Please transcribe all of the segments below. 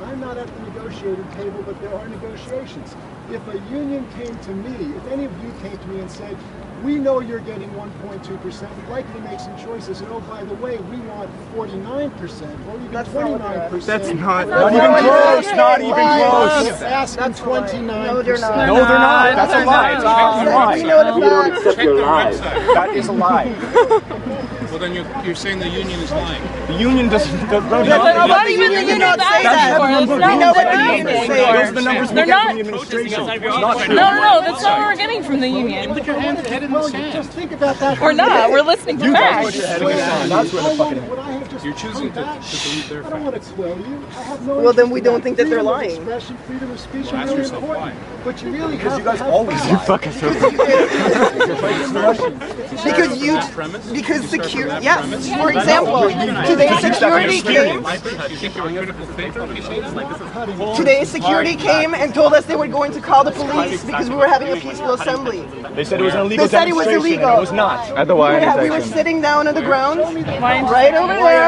I'm not at the negotiating table, but there are negotiations. If a union came to me, if any of you came to me and said, we know you're getting 1.2%, we'd like you to make some choices, and oh, by the way, we want 49% or even 29%. That's not even close, not even close. Asking 29%. No, they're not. No, they're not. That's a lie. It's a lie. We know the facts. Check their website. That is a lie. Well, then you're saying the union is lying. The union doesn't. Not even the union not say that. We know what the union is saying. Those are the numbers we get from the administration. No, that's not what we're getting from the union. Put your head in the sand. Just think about that. We're not. We're listening to facts. That's where the fucking. You're choosing to believe their I don't want to facts. quell you. I have no Well, then we interest in don't think that they're lying. Expression, freedom of speech Well, are ask really yourself important. why. But you really Because have you guys to have always facts. you fucking Because you, Premise? because You start from security, that yes, premise? for example, today security came, You think you're a critical thinker if you say that? today security came and told us they were going to call the police because we were having a peaceful assembly. They said it was an illegal They said it was demonstration, illegal. and it was not. At the We were sitting down on the ground, right over there,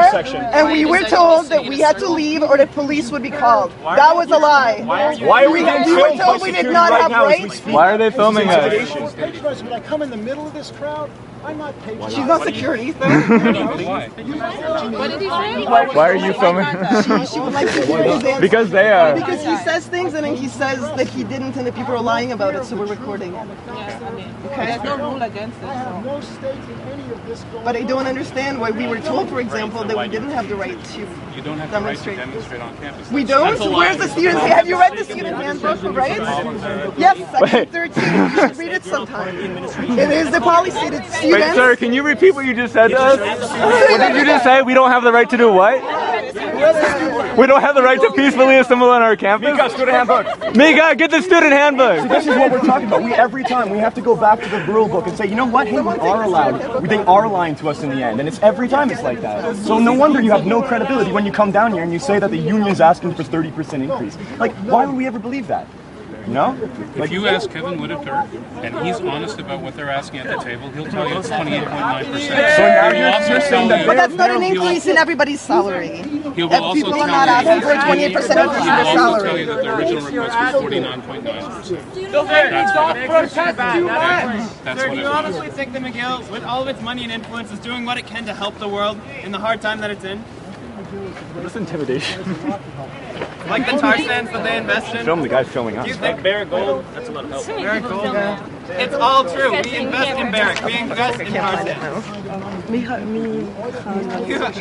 and we were told that we had to leave or the police would be called. That was a lie. Why are we being We were filmed by told we did security not right have now as we rights. speak? Why are they filming us? Patronize, when I come in the middle of this crowd, I'm not patronizing. She's not security, though. Why? What did he say? Why are you filming? She would like to hear his answer. Because they are. Because he says things and then he says that he didn't and that people are lying about it, so we're recording it. There's no rule against I have it. no stake in any of this going But I don't understand why we were told, for example, that we didn't have the right to You don't have the right to demonstrate. demonstrate on campus. We don't? Where's the student? Have you read the student handbook of rights? Yes, section 13. You should read it sometime. It is the policy that Wait, students... sir, can you repeat what you just said to us? What did you just say? We don't have the right to do what? We don't have the right to peacefully assemble on our campus? Mika, student handbook. Mika, get the student handbook. This is what we're talking about. Every time we have to go back to the rule book and say, you know what? Hey, we are allowed. They are lying to us in the end, and it's every time it's like that. So no wonder you have no credibility when you come down here and you say that the union is asking for 30% increase. Like, why would we ever believe that? You know? If you ask Kevin Whitaker, and he's honest about what they're asking at the table, he'll tell you it's 28.9%. So now you're saying that But that's not an increase in everybody's salary. He will If also people tell are not asking for a 28% he increase will in their also tell salary. you that the original request was 49.9%. That's Sir, what do it you was. honestly think that McGill, with all of its money and influence, is doing what it can to help the world in the hard time that it's in? That's intimidation. Like the tar sands that they invest in? Film the guy's filming us. Do you think Barrack Gold, that's a lot of help. Barrack Gold? It's all true. We invest in Barrack. We invest in tar sands.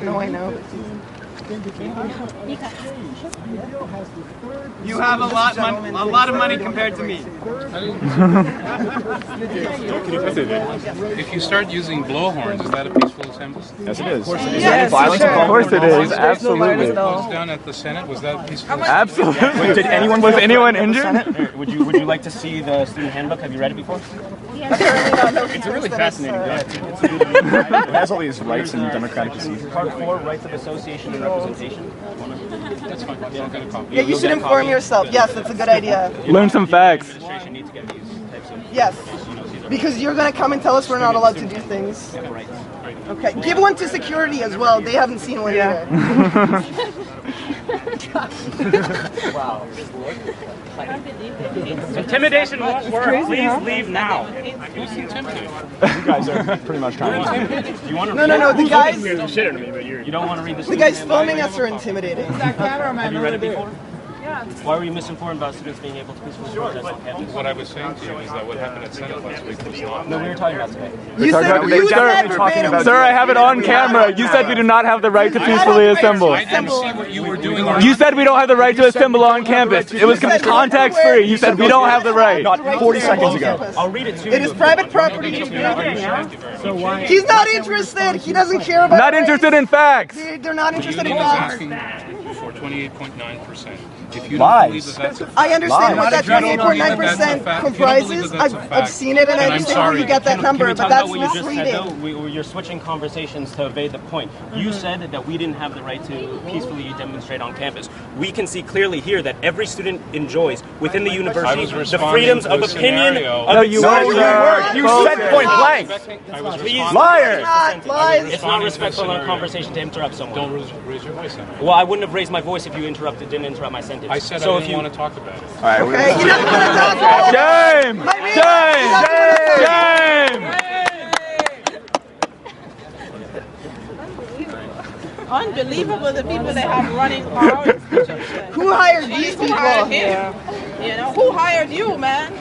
No, I know. You have a lot of money compared to me. If you start using blowhorns, is that a peaceful assembly? Yes, it is. Is there Yes, any violence sure. Of involved? course it is. Absolutely. Closed down at the Senate, was that a peaceful assembly? Absolutely. Wait, did anyone Was anyone injured? Here, would you like to see the student handbook? Have you read it before? It's a really fascinating It has all these rights and democratic procedures. Part 4, rights of association and representation. That's fine. I'll get a copy. Yeah, you should inform yourself. Yes, that's a good idea. Learn some facts. Administration needs to get these types of Yes. Because you're going to come and tell us we're not allowed to do things. rights. Okay. Give one to security as well. They haven't seen one either. Wow. Intimidation won't work. Please leave now. Who's intimidated? You guys are pretty much trying to. Do you want to No. The guys, You don't want to read the the student guys handbook? filming us are intimidating. Have you read it before? Why were you misinformed about students being able to peacefully protest on campus? What I was saying to you is that what happened at Senate last week was not. No, we were talking about today. You said verbatim. Sir, I have it on camera. You said we do not have the right to peacefully assemble. I didn't see what you were doing. You said we don't have the right to assemble on campus. It was context free. You said we don't have the right. Not 40 seconds ago. I'll read it to you. It is private property. He's not interested. He doesn't care about Not race. interested in facts. They're not interested in Union is facts. asking for 28.9%. If you don't Lies. believe that that's a I understand Lies. what that If you don't believe that that's a 28.9% fact, if you don't comprises. believe that that's a I've fact, seen it and I then I'm understand where you sorry. get that number, Can we but talk that's about what you just said, though? misleading. You're switching conversations to evade the point. You said that we didn't have the right to peacefully demonstrate on campus. We can see clearly here that every student enjoys, within the I university, was the responding freedoms to of a opinion. scenario. Of No, you weren't. You said point blank. I was Please, responding. Liar. Not lies. It's not respectful in a conversation to interrupt someone. Don't raise your voice at me. Well, I wouldn't have raised my voice voice if you didn't interrupt my sentence. I said so I if didn't you want to talk about it. All right. Okay, you're not going to talk about it. Shame! Shame! Unbelievable, the people they have running our institution. Who hired these Who hired people? him? You know, who hired you, man?